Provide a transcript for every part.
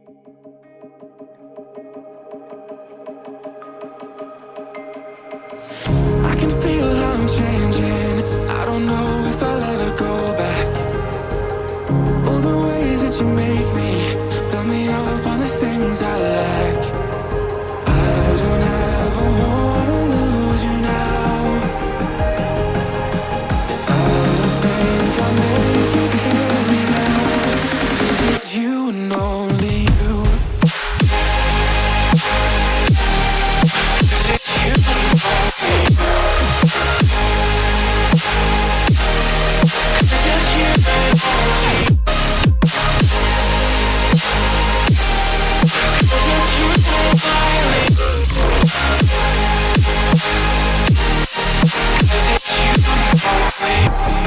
I can feel I'm changing. I don't know if I'll ever go back. All the ways that you make me, build me up on the things I lack. I don't ever wanna lose you now, 'cause I don't think I'll make it here without. 'Cause it's you and only you. 'Cause it's you and only you. 'Cause it's you and only you. 'Cause it's you and only you. 'Cause it's you and only you.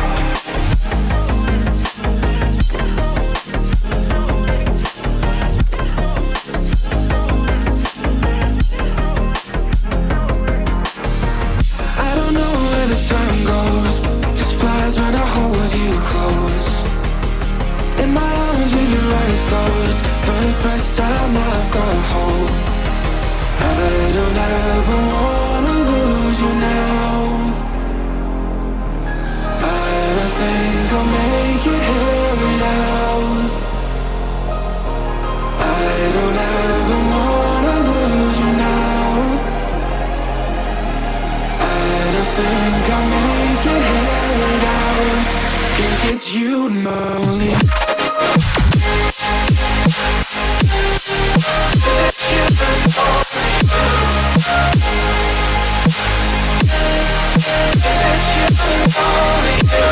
I don't know where the time goes, it just flies when I hold you close. In my arms with your eyes closed, for the first time I've got hope. I don't ever wanna lose you now. I don't think I'll make it here without. I don't ever wanna lose you now. I don't think I'll make it here without. 'Cause it's you and only. 'Cause it's you and only you. 'Cause it's you and only you.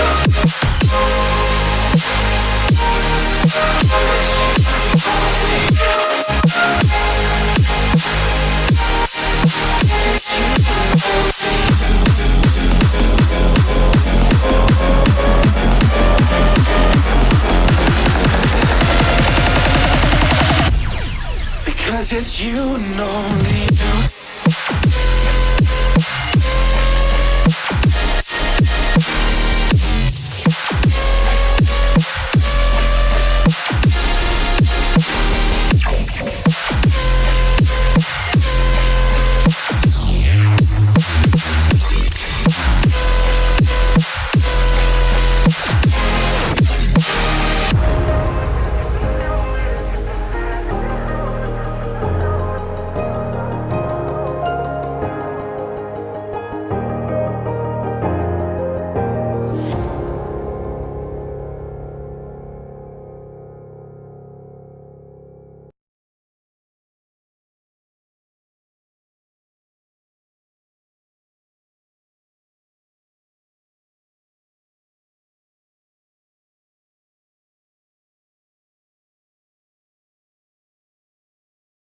'Cause it's you and only you. 'Cause it's you and only you. Because it's you and only